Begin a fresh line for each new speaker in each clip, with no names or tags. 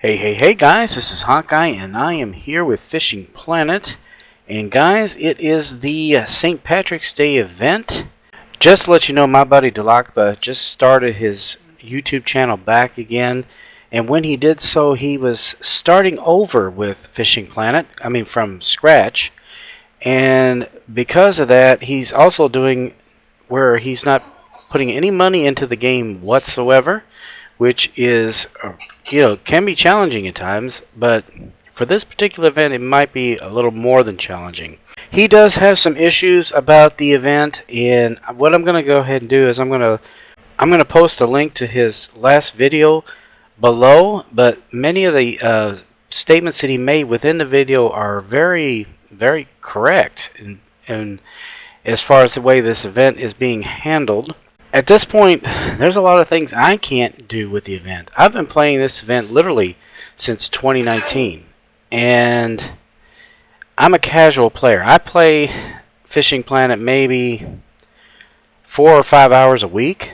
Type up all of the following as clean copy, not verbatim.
Hey guys, this is Hawkeye and I am here with Fishing Planet. And guys, it is the St. Patrick's Day event. Just to let you know, my buddy Dulakaba just started his YouTube channel back again. And when he did so, he was starting over with Fishing Planet, from scratch. And because of that, he's also doing where he's not putting any money into the game whatsoever, which is, can be challenging at times, but for this particular event, it might be a little more than challenging. He does have some issues about the event, and what I'm going to go ahead and do is I'm going to post a link to his last video below, but many of the statements that he made within the video are very, very correct, and as far as the way this event is being handled. At this point, there's a lot of things I can't do with the event. I've been playing this event literally since 2019, and I'm a casual player. I play Fishing Planet maybe 4 or 5 hours a week.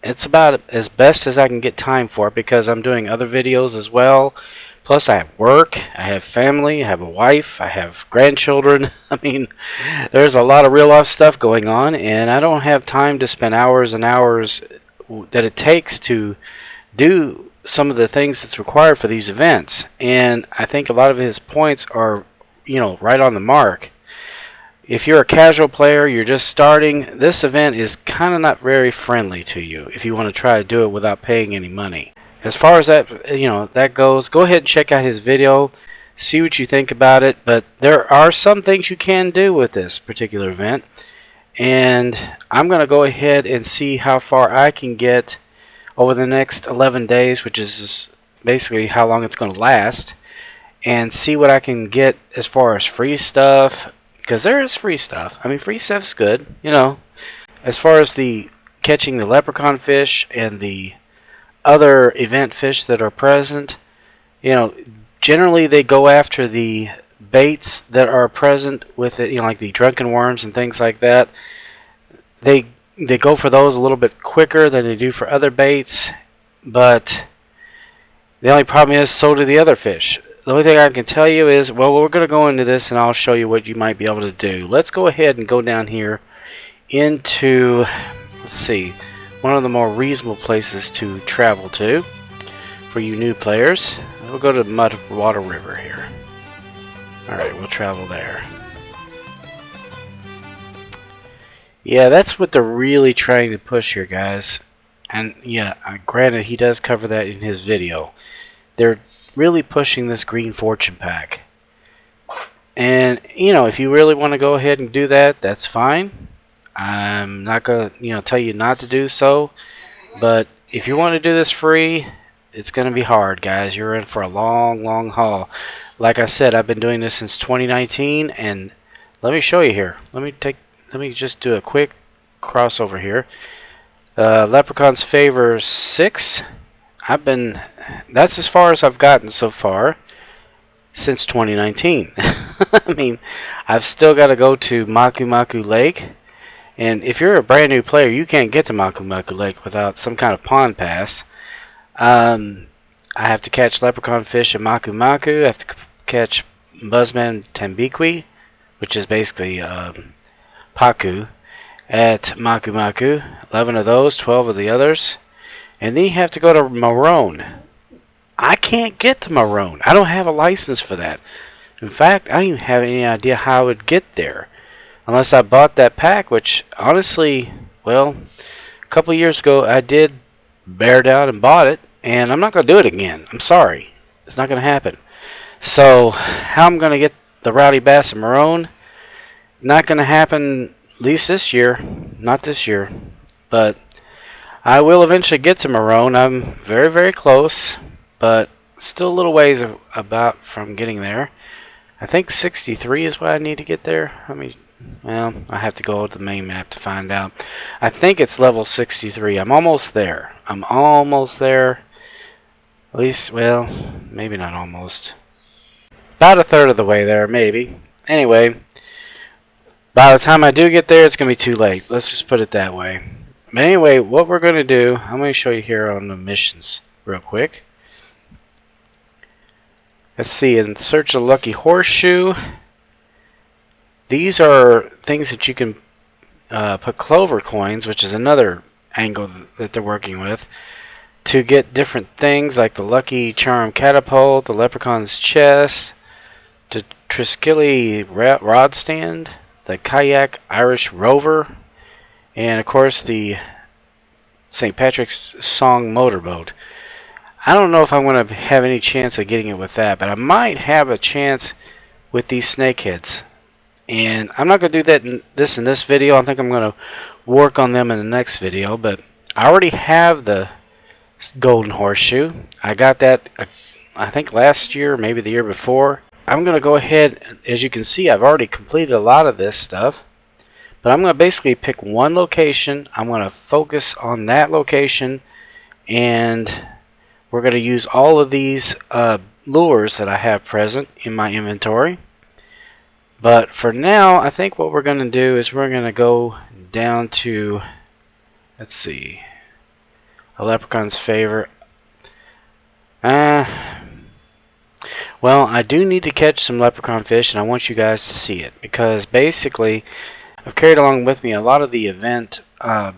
It's about as best as I can get time for it because I'm doing other videos as well. Plus, I have work, I have family, I have a wife, I have grandchildren. There's a lot of real life stuff going on, and I don't have time to spend hours and hours that it takes to do some of the things that's required for these events. And I think a lot of his points are, right on the mark. If you're a casual player, you're just starting, this event is kind of not very friendly to you if you want to try to do it without paying any money. As far as that, that goes, go ahead and check out his video, see what you think about it. But there are some things you can do with this particular event, and I'm going to go ahead and see how far I can get over the next 11 days, which is basically how long it's going to last, and see what I can get as far as free stuff, because there is free stuff. Free stuff's good, As far as the catching the leprechaun fish and the other event fish that are present, generally they go after the baits that are present with it, like the drunken worms and things like that. They go for those a little bit quicker than they do for other baits, but the only problem is so do the other fish. The only thing I can tell you is, well, we're going to go into this and I'll show you what you might be able to do. Let's go ahead and go down here into, let's see, one of the more reasonable places to travel to for you new players. We'll go to Mudwater River here. Alright, we'll travel there. Yeah, that's what they're really trying to push here, guys. And yeah, granted, he does cover that in his video. They're really pushing this green fortune pack. And, if you really want to go ahead and do that, that's fine. I'm not going to, tell you not to do so. But if you want to do this free, it's going to be hard, guys. You're in for a long, long haul. Like I said, I've been doing this since 2019, and let me show you here. Let me just do a quick crossover here. Leprechaun's Favor 6. That's as far as I've gotten so far since 2019. I've still got to go to Maku Lake. And if you're a brand new player, you can't get to Maku Lake without some kind of pond pass. I have to catch leprechaun fish at Maku. I have to catch Buzzman Tambaqui, which is basically Pacu, at Maku. 11 of those, 12 of the others. And then you have to go to Maroon. I can't get to Maroon. I don't have a license for that. In fact, I don't even have any idea how I would get there. Unless I bought that pack, which honestly, well, a couple of years ago I did bear down and bought it, and I'm not going to do it again. I'm sorry. It's not going to happen. So how I'm going to get the Rowdy Bass and Maroon. Not going to happen, at least this year. Not this year. But I will eventually get to Maroon. I'm very, very close. But still a little ways about from getting there. I think 63 is what I need to get there. Well, I have to go to the main map to find out. I think it's level 63. I'm almost there. I'm almost there. At least, well, maybe not almost. About a third of the way there, maybe. Anyway, by the time I do get there, it's going to be too late. Let's just put it that way. But anyway, what we're going to do, I'm going to show you here on the missions real quick. Let's see, in search of Lucky Horseshoe, these are things that you can put clover coins, which is another angle that they're working with, to get different things like the Lucky Charm Catapult, the Leprechaun's Chest, the Triskele Rod Stand, the Kayak Irish Rover, and of course the St. Patrick's Song Motorboat. I don't know if I'm going to have any chance of getting it with that, but I might have a chance with these snakeheads. And I'm not going to do that in this video. I think I'm going to work on them in the next video. But I already have the golden horseshoe. I got that, I think, last year, maybe the year before. I'm going to go ahead, as you can see, I've already completed a lot of this stuff. But I'm going to basically pick one location. I'm going to focus on that location. And we're going to use all of these lures that I have present in my inventory. But for now, I think what we're going to do is we're going to go down to, let's see, a leprechaun's favorite. Well, I do need to catch some leprechaun fish, and I want you guys to see it. Because basically, I've carried along with me a lot of the event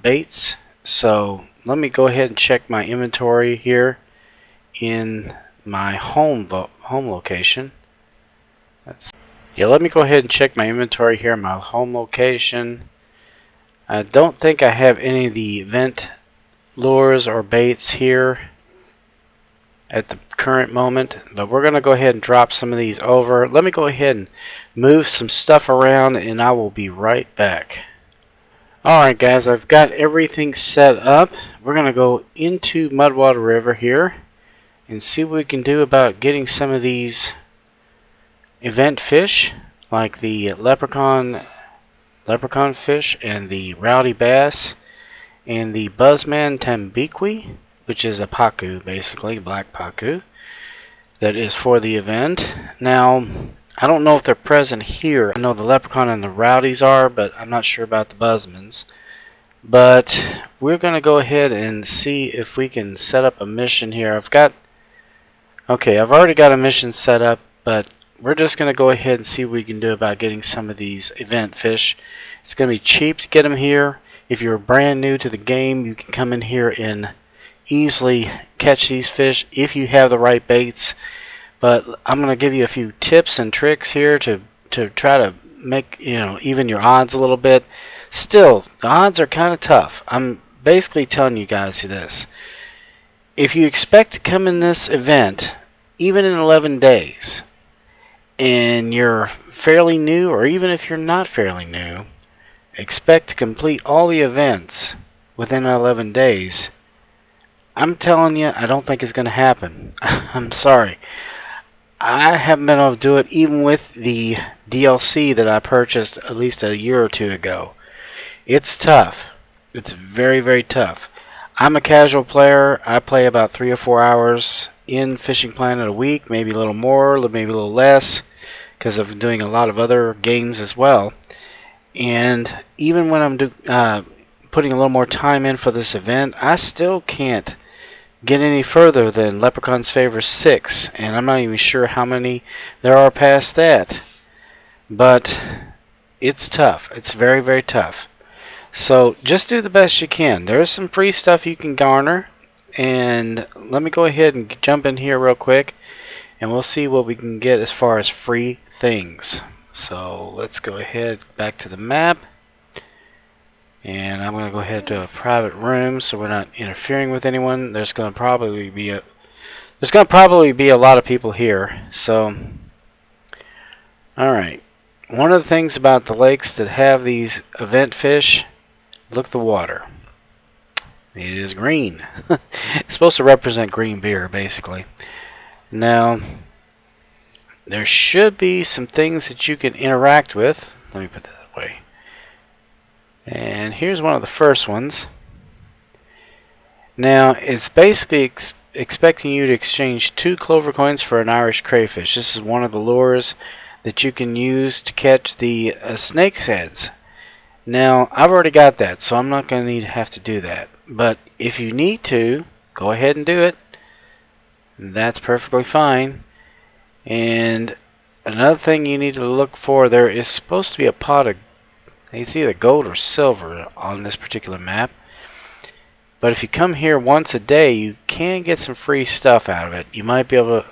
baits. So let me go ahead and check my inventory here in my home location. Let me go ahead and check my inventory here in my home location. I don't think I have any of the event lures or baits here at the current moment, but we're going to go ahead and drop some of these over. Let me go ahead and move some stuff around, and I will be right back. Alright guys, I've got everything set up. We're going to go into Mudwater River here and see what we can do about getting some of these event fish, like the leprechaun fish and the Rowdy Bass and the Buzzman Tambaqui, which is a Pacu, basically black Pacu, that is for the event. Now, I don't know if they're present here. I know the leprechaun and the rowdies are, but I'm not sure about the Buzzmans. But we're going to go ahead and see if we can set up a mission here. I've already got a mission set up, but we're just going to go ahead and see what we can do about getting some of these event fish. It's going to be cheap to get them here. If you're brand new to the game, you can come in here and easily catch these fish if you have the right baits. But I'm going to give you a few tips and tricks here to try to make, even your odds a little bit. Still, the odds are kind of tough. I'm basically telling you guys this. If you expect to come in this event, even in 11 days, and you're fairly new, or even if you're not fairly new, expect to complete all the events within 11 days, I'm telling you, I don't think it's going to happen. I'm sorry. I haven't been able to do it even with the DLC that I purchased at least a year or two ago. It's tough. It's very, very tough. I'm a casual player. I play about 3 or 4 hours in Fishing Planet a week, maybe a little more, maybe a little less, because I'm doing a lot of other games as well. And even when I'm putting a little more time in for this event, I still can't get any further than Leprechaun's Favor 6, and I'm not even sure how many there are past that. But it's tough. It's very, very tough. So just do the best you can. There's some free stuff you can garner, and let me go ahead and jump in here real quick, and we'll see what we can get as far as free things. So let's go ahead back to the map. And I'm going to go ahead to a private room so we're not interfering with anyone. There's going to probably be a lot of people here. So Alright, one of the things about the lakes that have these event fish, look at the water. It is green. It's supposed to represent green beer, basically. Now, there should be some things that you can interact with. Let me put that away. And here's one of the first ones. Now, it's basically expecting you to exchange 2 clover coins for an Irish crayfish. This is one of the lures that you can use to catch the snake's heads. Now, I've already got that, so I'm not going to have to do that. But if you need to, go ahead and do it. That's perfectly fine. And another thing you need to look for, there is supposed to be a pot of, it's either gold or silver on this particular map. But if you come here once a day, you can get some free stuff out of it. You might be able to...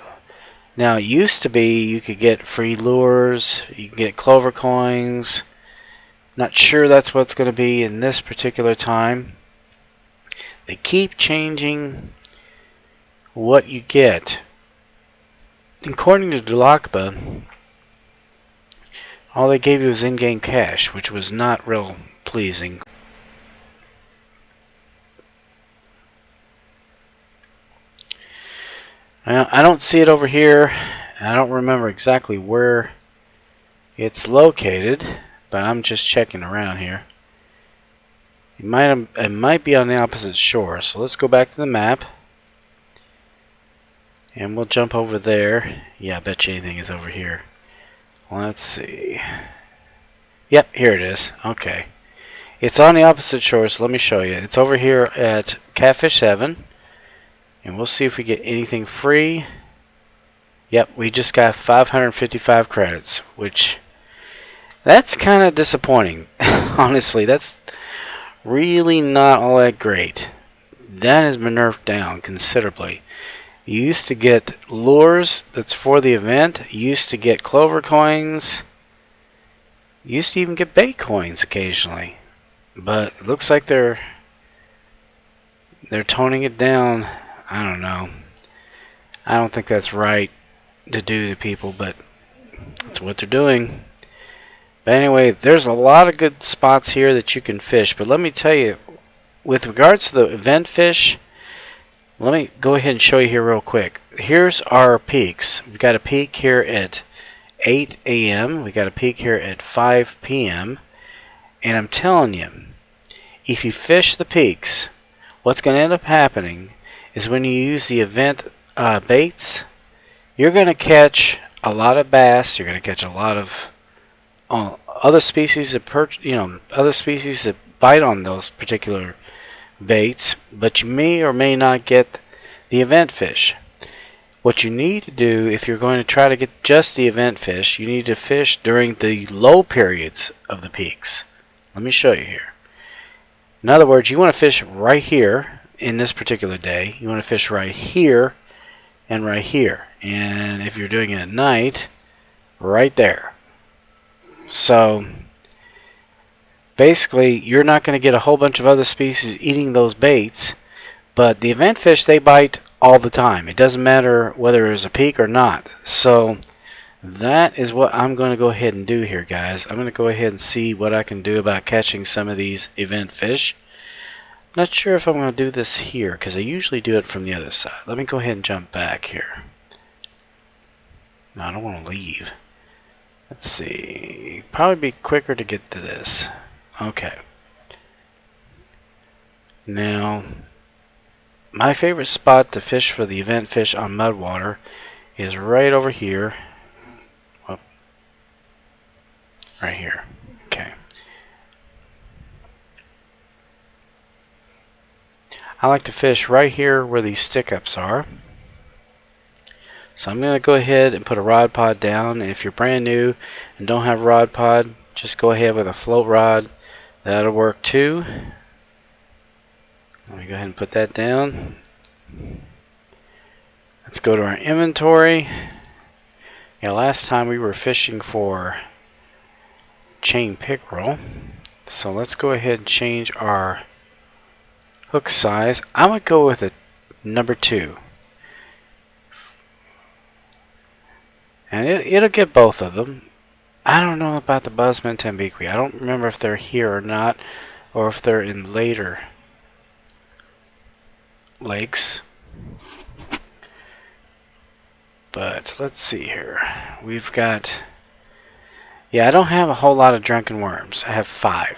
Now, it used to be you could get free lures, you can get clover coins. Not sure that's what's going to be in this particular time. They keep changing what you get. According to Dulakaba, all they gave you was in-game cash, which was not real pleasing. I don't see it over here. I don't remember exactly where it's located, but I'm just checking around here. It might be on the opposite shore, so let's go back to the map. And we'll jump over there. Yeah, I bet you anything is over here. Let's see. Yep, here it is. Okay. It's on the opposite shore, so let me show you. It's over here at Catfish 7. And we'll see if we get anything free. Yep, we just got 555 credits, which... that's kind of disappointing. Honestly, that's really not all that great. That has been nerfed down considerably. You used to get lures that's for the event. You used to get clover coins. You used to even get bait coins occasionally. But it looks like they're toning it down. I don't know. I don't think that's right to do to people, but that's what they're doing. But anyway, there's a lot of good spots here that you can fish. But let me tell you, with regards to the event fish, let me go ahead and show you here real quick. Here's our peaks. We've got a peak here at 8 a.m. We've got a peak here at 5 p.m. And I'm telling you, if you fish the peaks, what's going to end up happening is when you use the event baits, you're going to catch a lot of bass. You're going to catch a lot of other species that other species that bite on those particular baits, but you may or may not get the event fish. What you need to do, if you're going to try to get just the event fish, you need to fish during the low periods of the peaks. Let me show you here. In other words, you want to fish right here in this particular day. You want to fish right here and right here. And if you're doing it at night, right there. So basically, you're not going to get a whole bunch of other species eating those baits, but the event fish, they bite all the time. It doesn't matter whether there's a peak or not. So that is what I'm going to go ahead and do here, guys. I'm going to go ahead and see what I can do about catching some of these event fish. Not sure if I'm going to do this here, because I usually do it from the other side. Let me go ahead and jump back here. No, I don't want to leave. Let's see. Probably be quicker to get to this. Okay. Now, my favorite spot to fish for the event fish on Mudwater is right over here. Well, right here. Okay. I like to fish right here where these stick-ups are. So I'm going to go ahead and put a rod pod down. And if you're brand new and don't have a rod pod, just go ahead with a float rod. That'll work too. Let me go ahead and put that down. Let's go to our inventory. Yeah, last time we were fishing for chain pickerel. So let's go ahead and change our hook size. I would go with a number 2. And it'll get both of them. I don't know about the Buzzman Tambaqui. I don't remember if they're here or not, or if they're in later lakes. But let's see here. We've got... Yeah, I don't have a whole lot of drunken worms. I have 5.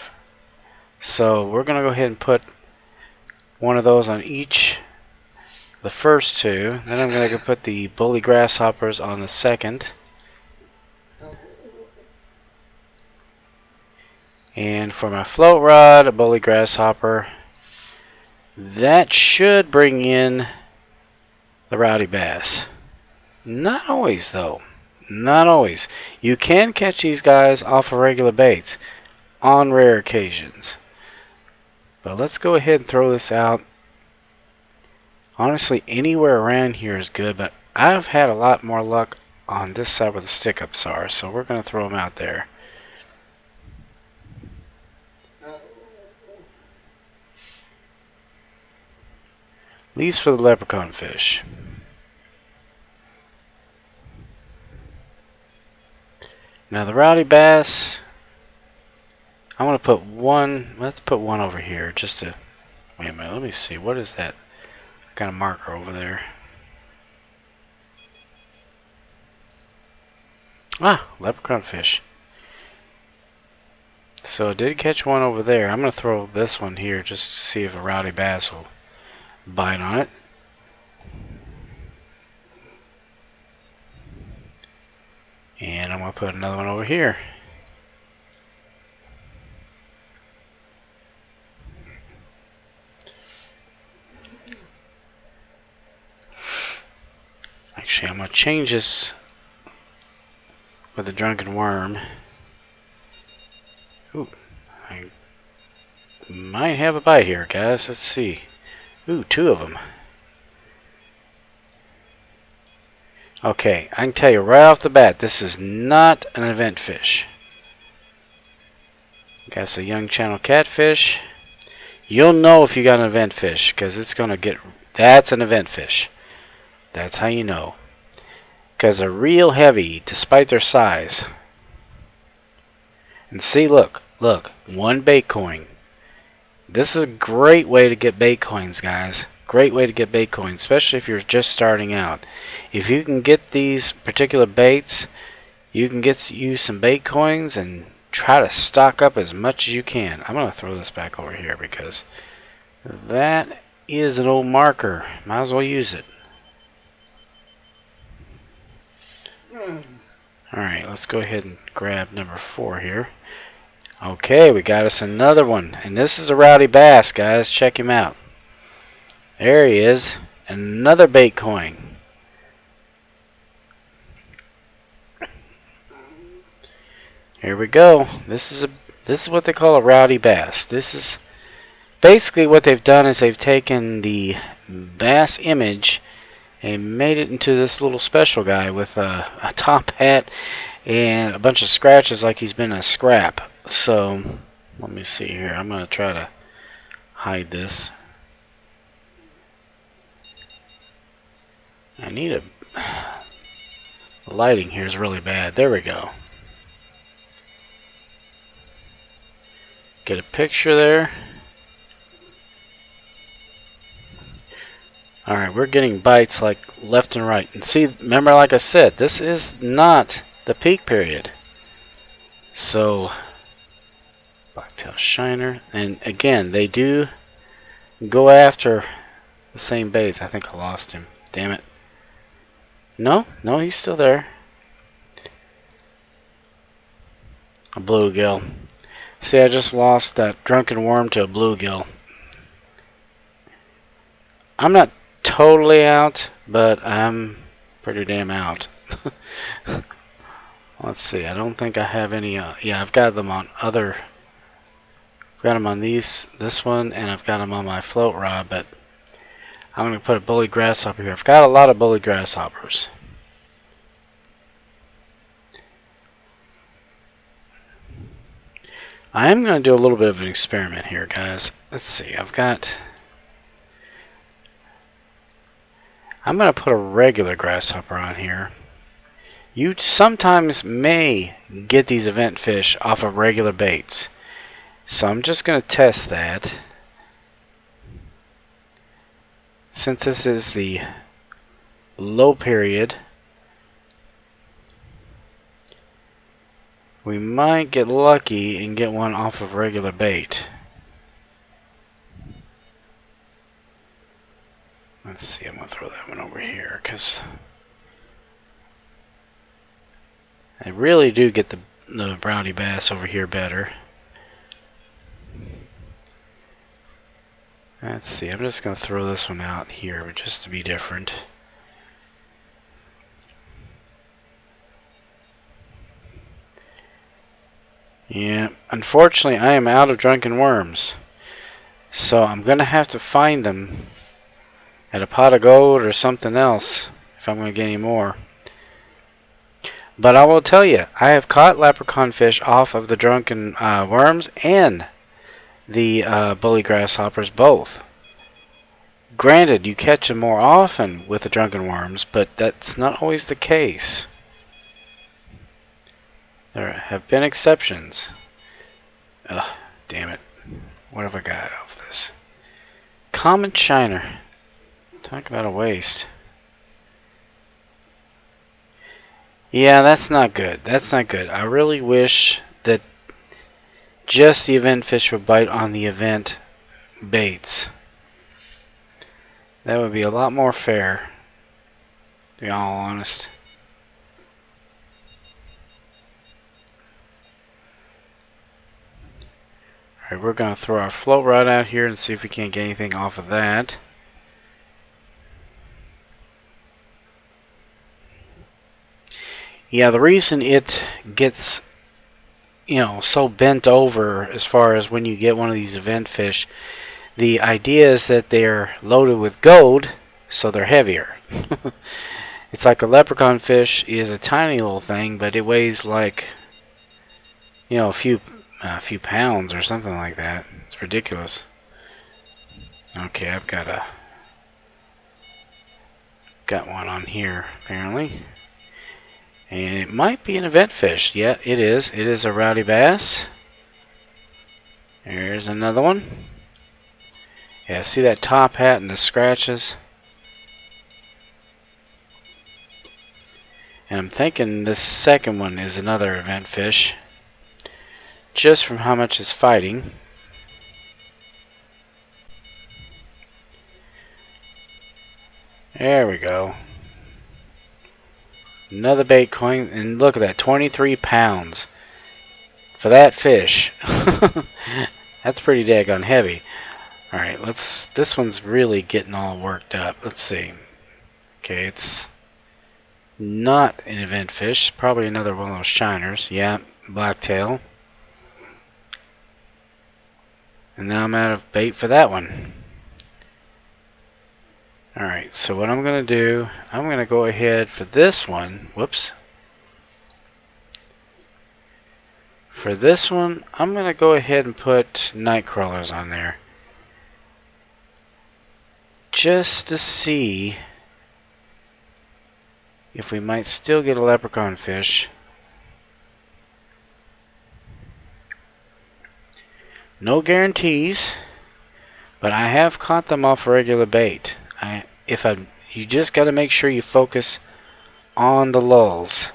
So we're going to go ahead and put one of those on each, the first 2. Then I'm going to put the bully grasshoppers on the second. And for my float rod, a bully grasshopper. That should bring in the Rowdy Bass. Not always, though. Not always. You can catch these guys off of regular baits on rare occasions. But let's go ahead and throw this out. Honestly, anywhere around here is good, but I've had a lot more luck on this side where the stick-ups are, so we're going to throw them out there. Least for the leprechaun fish. Now the Rowdy Bass, I'm going to put one, let's put one over here just to, wait a minute, let me see, what is that kind of marker over there? Ah, leprechaun fish. So I did catch one over there. I'm going to throw this one here just to see if a Rowdy Bass will bite on it. And I'm going to put another one over here. Actually, I'm going to change this with a drunken worm. Ooh, I might have a bite here, guys. Let's see. Ooh, 2 of them. Okay, I can tell you right off the bat, this is not an event fish. Got a young channel catfish. You'll know if you got an event fish, because it's going to get... That's an event fish. That's how you know. Because they're real heavy, despite their size. And see, look, 1 bait coin. This is a great way to get bait coins, guys. Great way to get bait coins, especially if you're just starting out. If you can get these particular baits, you can get you some bait coins and try to stock up as much as you can. I'm going to throw this back over here because that is an old marker. Might as well use it. Alright, let's go ahead and grab number 4 here. Okay, we got us another one. And this is a Rowdy Bass, guys. Check him out. There he is. Another bait coin. Here we go. This is what they call a Rowdy Bass. This is basically what they've done is they've taken the bass image and made it into this little special guy with a top hat and a bunch of scratches like he's been a scrap. So let me see here. I'm going to try to hide this. I need a... The lighting here is really bad. There we go. Get a picture there. Alright, we're getting bites like left and right. And see, remember like I said, this is not the peak period. So, blacktail shiner. And again, they do go after the same baits. I think I lost him. Damn it. No, he's still there. A bluegill. See, I just lost that drunken worm to a bluegill. I'm not totally out, but I'm pretty damn out. Let's see, I don't think I have any, yeah, I've got them on other, I've got them on this one, and I've got them on my float rod, but I'm going to put a bully grasshopper here. I've got a lot of bully grasshoppers. I am going to do a little bit of an experiment here, guys. Let's see, I'm going to put a regular grasshopper on here. You sometimes may get these event fish off of regular baits. So I'm just going to test that. Since this is the low period, we might get lucky and get one off of regular bait. Let's see, I'm going to throw that one over here because I really do get the Rowdy Bass over here better. Let's see, I'm just going to throw this one out here just to be different. Yeah, unfortunately I am out of drunken worms. So I'm going to have to find them at a pot of gold or something else if I'm going to get any more. But I will tell you, I have caught leprechaun fish off of the drunken worms and the bully grasshoppers both. Granted, you catch them more often with the drunken worms, but that's not always the case. There have been exceptions. Ugh, damn it. What have I got out of this? Common shiner. Talk about a waste. Yeah, that's not good. That's not good. I really wish that just the event fish would bite on the event baits. That would be a lot more fair, to be all honest. Alright, we're going to throw our float rod out here and see if we can't get anything off of that. Yeah, the reason it gets, so bent over as far as when you get one of these event fish, the idea is that they're loaded with gold, so they're heavier. It's like a leprechaun fish is a tiny little thing, but it weighs like, a few pounds or something like that. It's ridiculous. Okay, I've got one on here apparently. And it might be an event fish. Yeah, it is. It is a Rowdy Bass. There's another one. Yeah, see that top hat and the scratches? And I'm thinking this second one is another event fish. Just from how much it's fighting. There we go. Another bait coin, and look at that, 23 pounds for that fish. That's pretty daggone heavy. Alright, this one's really getting all worked up. Let's see. Okay, it's not an event fish, probably another one of those shiners. Yeah, blacktail. And now I'm out of bait for that one. Alright, so what I'm going to do, I'm going to go ahead for this one. Whoops. For this one, I'm going to go ahead and put night crawlers on there. Just to see if we might still get a leprechaun fish. No guarantees, but I have caught them off regular bait. You just got to make sure you focus on the lulls.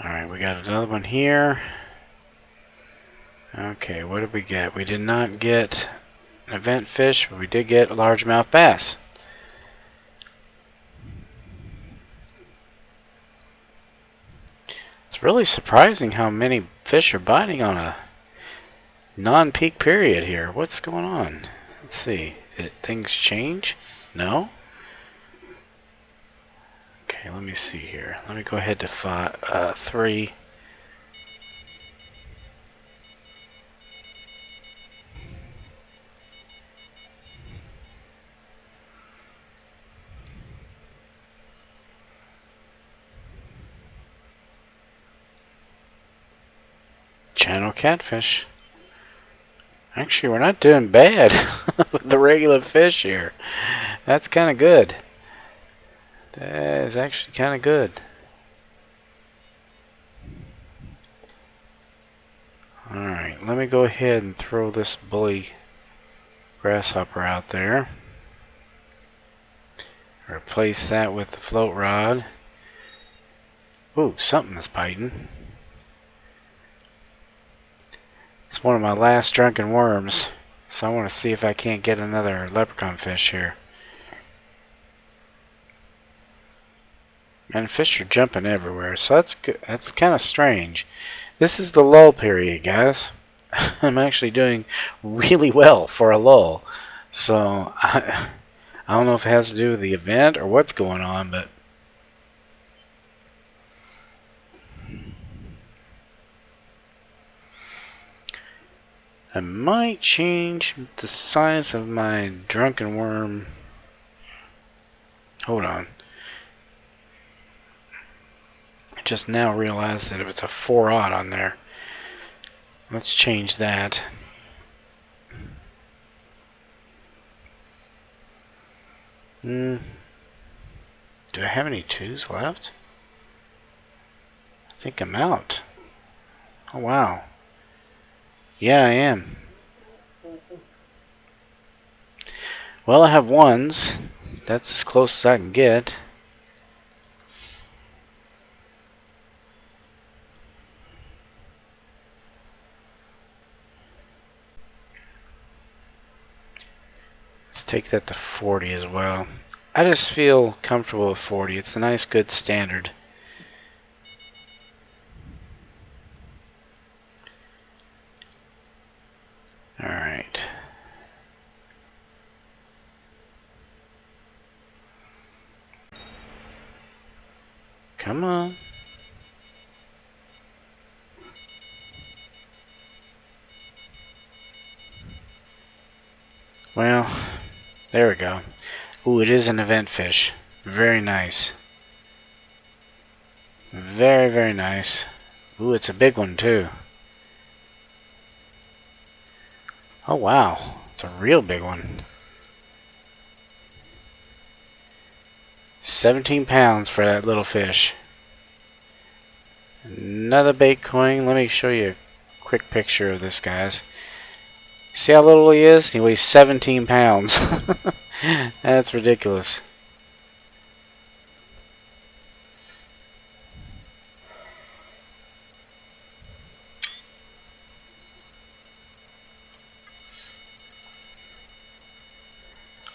Alright, we got another one here. Okay, what did we get? We did not get an event fish, but we did get a largemouth bass. It's really surprising how many fish are biting on a non-peak period here. What's going on? Let's see. Did things change? No? Okay, let me see here. Let me go ahead to 3. Channel catfish. Actually, we're not doing bad with the regular fish here. That's kind of good. That is actually kind of good. Alright, let me go ahead and throw this bully grasshopper out there. Replace that with the float rod. Ooh, something is biting. It's one of my last drunken worms, so I want to see if I can't get another leprechaun fish here. And fish are jumping everywhere, so that's good. That's kind of strange. This is the lull period, guys. I'm actually doing really well for a lull. So I don't know if it has to do with the event or what's going on, but I might change the size of my drunken worm. Hold on. I just now realized that it was a 4/0 on there. Let's change that. Do I have any 2s left? I think I'm out. Oh wow. Yeah, I am. Well, I have 1s. That's as close as I can get. Let's take that to 40 as well. I just feel comfortable with 40. It's a nice, good standard. Alright. Come on. Well, there we go. Ooh, it is an event fish. Very nice. Very, very nice. Ooh, it's a big one too. Oh wow, it's a real big one. 17 pounds for that little fish. Another bait coin. Let me show you a quick picture of this, guys. See how little he is? He weighs 17 pounds. That's ridiculous.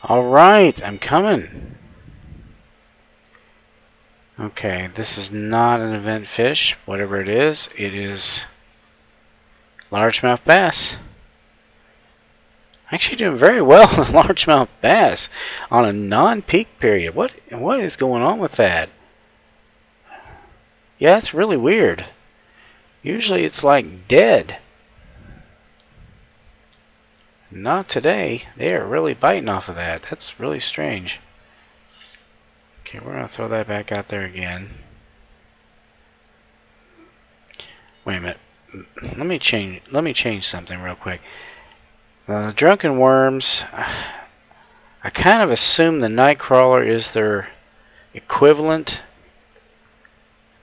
Alright, I'm coming. Okay, this is not an event fish. Whatever it is largemouth bass. Actually doing very well with largemouth bass on a non-peak period. What is going on with that? Yeah, it's really weird. Usually it's like dead. Not today. They are really biting off of that. That's really strange. Okay, we're gonna throw that back out there again. Wait a minute. Let me change something real quick. The drunken worms, I kind of assume the nightcrawler is their equivalent,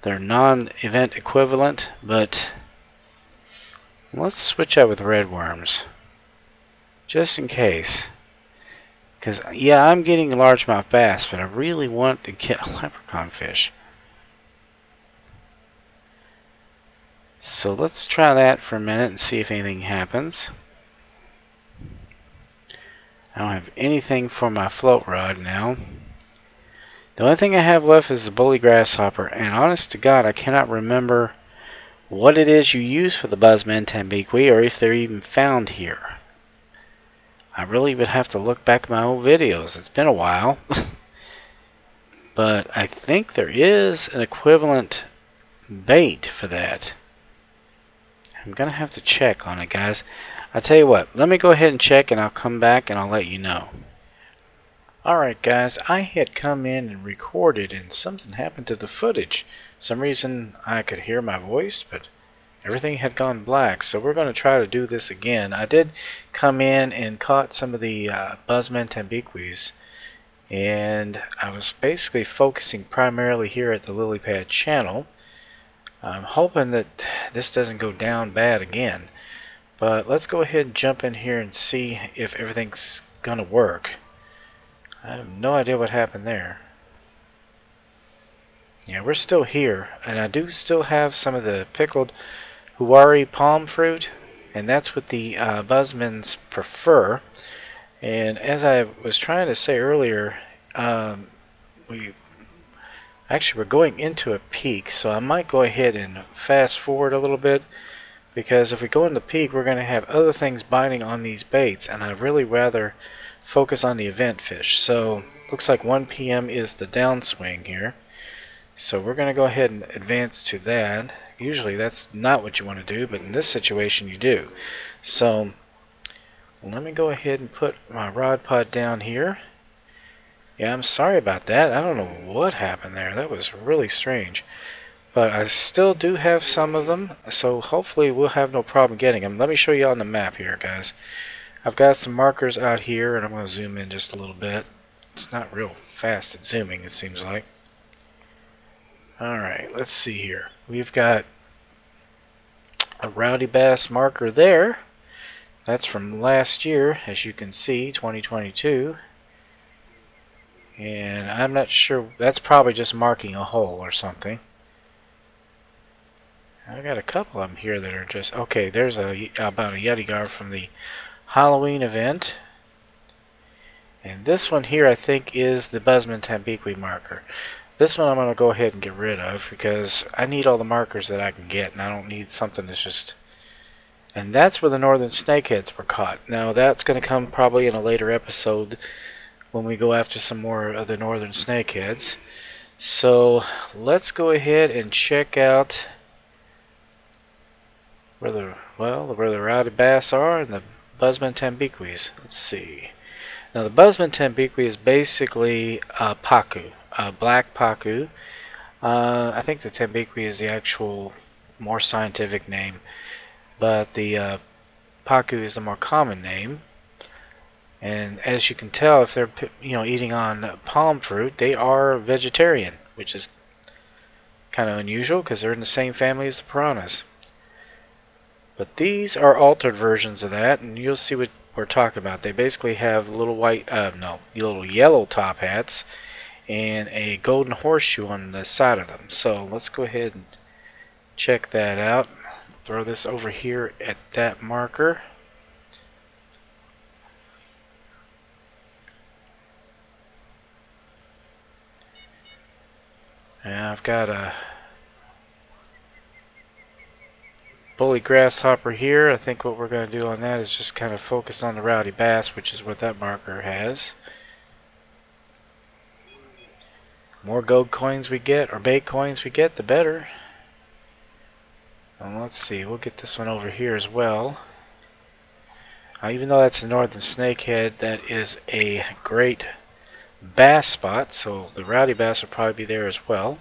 their non-event equivalent, but let's switch out with red worms, just in case. Because, yeah, I'm getting a largemouth bass, but I really want to get a leprechaun fish. So let's try that for a minute and see if anything happens. I don't have anything for my float rod now. The only thing I have left is the bully grasshopper, and honest to God, I cannot remember what it is you use for the Buzzman Tambaqui, or if they're even found here. I really would have to look back at my old videos. It's been a while. But I think there is an equivalent bait for that. I'm going to have to check on it, guys. I'll tell you what, let me go ahead and check, and I'll come back and I'll let you know. Alright guys, I had come in and recorded and something happened to the footage. For some reason I could hear my voice, but everything had gone black. So we're going to try to do this again. I did come in and caught some of the Buzzman Tambiquis, and I was basically focusing primarily here at the lily pad channel. I'm hoping that this doesn't go down bad again. But let's go ahead and jump in here and see if everything's going to work. I have no idea what happened there. Yeah, we're still here, and I do still have some of the pickled Huari palm fruit, and that's what the Buzzmans prefer. And as I was trying to say earlier, we're going into a peak, so I might go ahead and fast forward a little bit, because if we go into peak, we're going to have other things biting on these baits, and I'd really rather focus on the event fish. So looks like 1 p.m. is the downswing here. So we're going to go ahead and advance to that. Usually that's not what you want to do, but in this situation you do. So let me go ahead and put my rod pod down here. Yeah, I'm sorry about that. I don't know what happened there. That was really strange. But I still do have some of them, so hopefully we'll have no problem getting them. Let me show you on the map here, guys. I've got some markers out here, and I'm going to zoom in just a little bit. It's not real fast at zooming, it seems like. Alright, let's see here. We've got a Rowdy Bass marker there. That's from last year, as you can see, 2022. And I'm not sure, that's probably just marking a hole or something. I got a couple of them here that are just, okay, there's about a Yeti gar from the Halloween event. And this one here I think is the Buzzman Tambaqui marker. This one I'm going to go ahead and get rid of because I need all the markers that I can get, and I don't need something that's just... And that's where the northern snakeheads were caught. Now that's going to come probably in a later episode when we go after some more of the northern snakeheads. So let's go ahead and check out where the Rowdy Bass are and the Buzzman Tambiquis. Let's see. Now the Buzzman Tambaqui is basically Pacu, black Pacu. I think the Tambiqui is the actual more scientific name, but the Pacu is the more common name. And as you can tell, if they're eating on palm fruit, they are vegetarian, which is kind of unusual because they're in the same family as the piranhas. But these are altered versions of that, and you'll see what we're talking about. They basically have little little yellow top hats and a golden horseshoe on the side of them. So let's go ahead and check that out. Throw this over here at that marker. And I've got a bully grasshopper here. I think what we're going to do on that is just kind of focus on the Rowdy Bass, which is what that marker has. More gold coins we get, or bait coins we get, the better. And let's see, we'll get this one over here as well. Even though that's a northern snakehead, that is a great bass spot, so the Rowdy Bass will probably be there as well.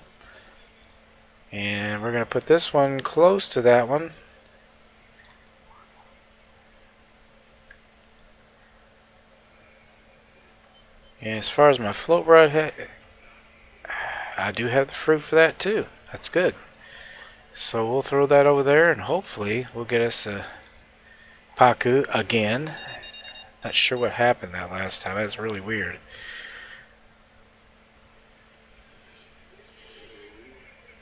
And we're going to put this one close to that one. And as far as my float rod, I do have the fruit for that too. That's good. So we'll throw that over there, and hopefully we'll get us a Pacu again. Not sure what happened that last time. That's really weird.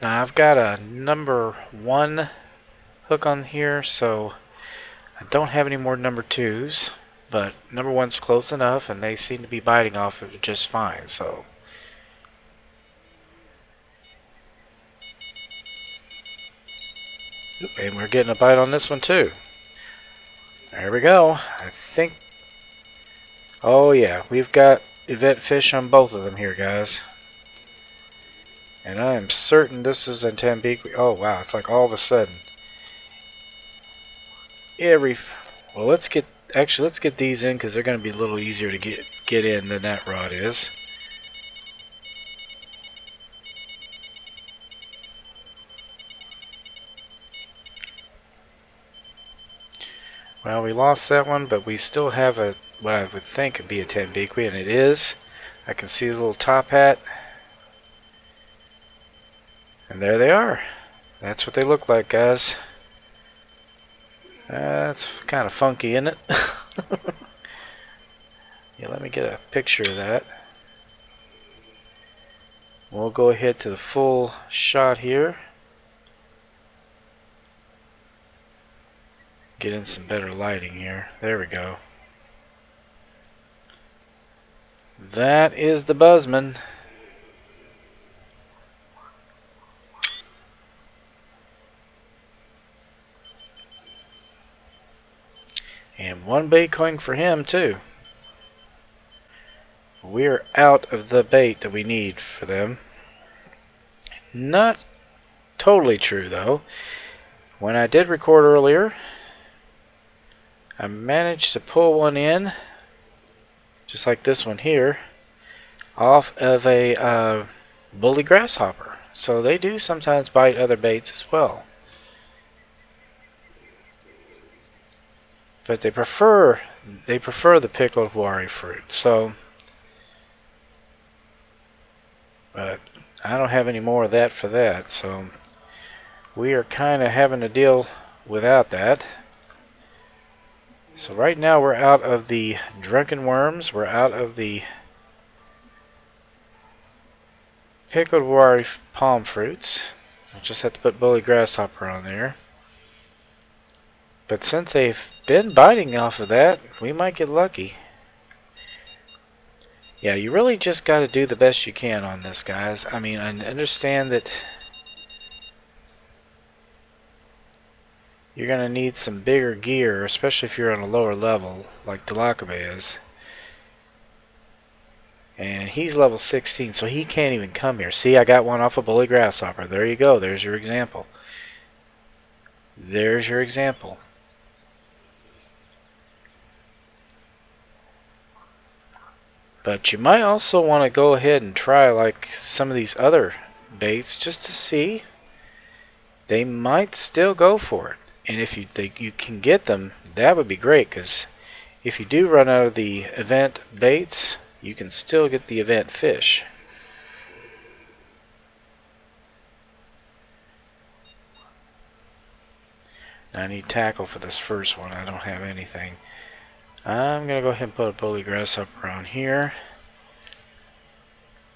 Now I've got a number 1 hook on here, so I don't have any more number 2s, but number 1's close enough, and they seem to be biting off of it just fine. So and we're getting a bite on this one too. There we go. I think, oh yeah, we've got event fish on both of them here, guys. And I am certain this is a Tambiqui. Oh wow, it's like all of a sudden well, let's get these in because they're going to be a little easier to get in than that rod is. Well, we lost that one, but we still have a what I would think would be a Tambiqui, and it is. I can see his little top hat. And there they are. That's what they look like, guys. That's kind of funky, isn't it? Yeah, let me get a picture of that. We'll go ahead to the full shot here. Get in some better lighting here. There we go. That is the Buzzman. And one bait coin for him too. We're out of the bait that we need for them. Not totally true though. When I did record earlier, I managed to pull one in, just like this one here, off of a bully grasshopper. So they do sometimes bite other baits as well. But they prefer the pickled wari fruit. So, but I don't have any more of that for that. So we are kind of having to deal without that. So right now we're out of the drunken worms. We're out of the pickled wari palm fruits. I just have to put bully grasshopper on there. But since they've been biting off of that, we might get lucky. Yeah, you really just got to do the best you can on this, guys. I mean, I understand that you're going to need some bigger gear, especially if you're on a lower level, like Dulakaba is. And he's level 16, so he can't even come here. See, I got one off a bully grasshopper. There you go. There's your example. There's your example. But you might also want to go ahead and try like some of these other baits just to see. They might still go for it. And if you think you can get them, that would be great, because if you do run out of the event baits, you can still get the event fish. Now I need tackle for this first one. I don't have anything. I'm going to go ahead and put a bully grasshopper on here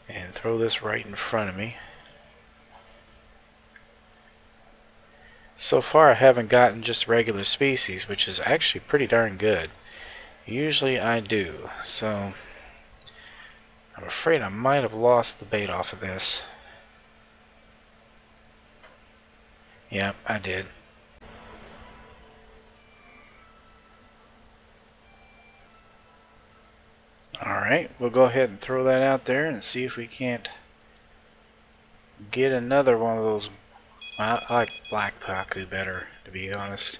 and throw this right in front of me. So far I haven't gotten just regular species, which is actually pretty darn good. Usually I do, so I'm afraid I might have lost the bait off of this. Yep, I did. Alright, we'll go ahead and throw that out there and see if we can't get another one of those. I like black Pacu better, to be honest.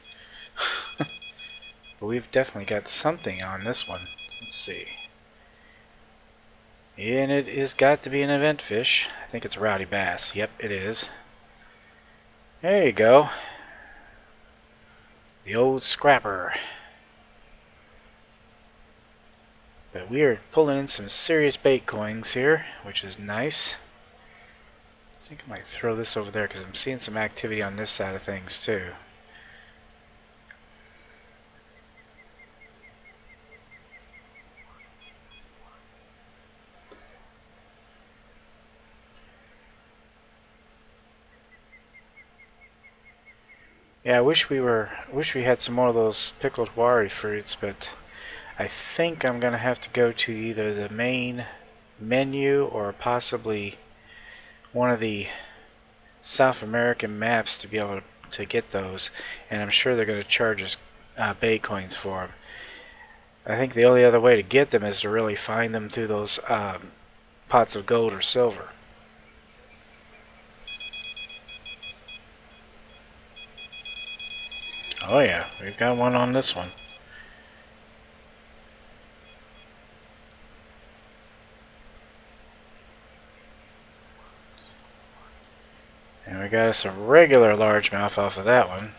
But we've definitely got something on this one. Let's see. And it is got to be an event fish. I think it's a Rowdy Bass. Yep, it is. There you go. The old scrapper. But we are pulling in some serious bait coins here, which is nice. I think I might throw this over there because I'm seeing some activity on this side of things too. Yeah, I wish we had some more of those pickled wari fruits, but I think I'm gonna have to go to either the main menu or possibly one of the South American maps to be able to get those, and I'm sure they're going to charge us bait coins for them. I think the only other way to get them is to really find them through those pots of gold or silver. Oh yeah, we've got one on this one. And we got us a regular largemouth off of that one.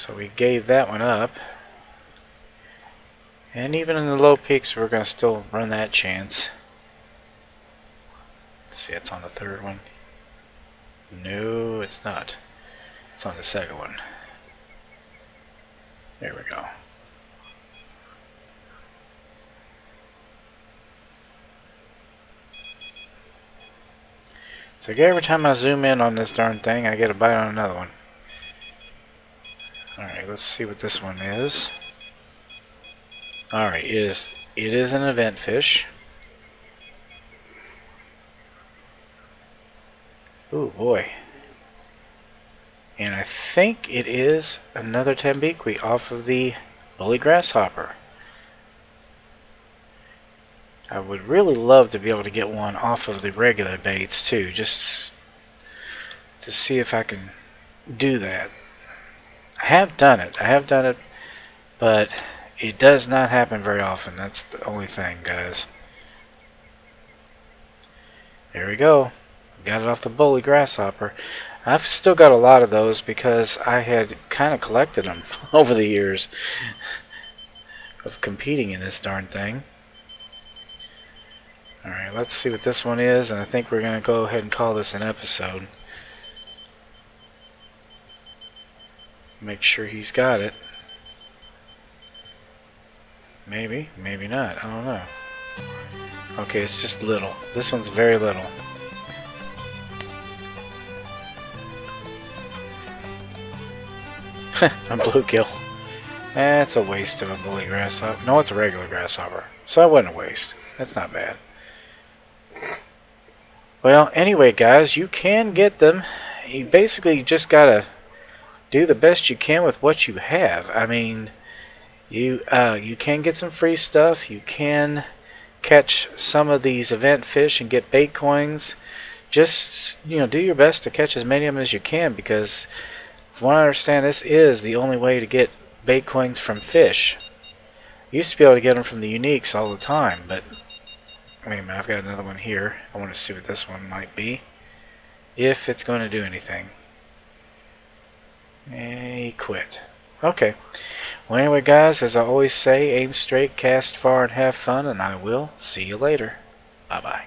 So we gave that one up. And even in the low peaks, we're going to still run that chance. Let's see, it's on the third one. No, it's not. It's on the second one. There we go. So every time I zoom in on this darn thing, I get a bite on another one. Alright, let's see what this one is. Alright, it is an event fish. Ooh, boy. And I think it is another Tambiqui off of the bully grasshopper. I would really love to be able to get one off of the regular baits too, just to see if I can do that. I have done it, but it does not happen very often. That's the only thing, guys. There we go. Got it off the bully grasshopper. I've still got a lot of those because I had kind of collected them over the years of competing in this darn thing. Alright, let's see what this one is, and I think we're going to go ahead and call this an episode. Make sure he's got it. Maybe, maybe not, I don't know. Okay, it's just little. This one's very little. A bluegill. That's a waste of a bully grasshopper. No, it's a regular grasshopper. So I wasn't a waste. That's not bad. Well, anyway, guys, you can get them. You basically just gotta do the best you can with what you have. I mean, you can get some free stuff. You can catch some of these event fish and get bait coins. Just, do your best to catch as many of them as you can, because from what I understand, this is the only way to get bait coins from fish. You used to be able to get them from the uniques all the time, but wait a minute, I've got another one here. I want to see what this one might be, if it's going to do anything. He quit. Okay. Well, anyway, guys, as I always say, aim straight, cast far, and have fun, and I will see you later. Bye-bye.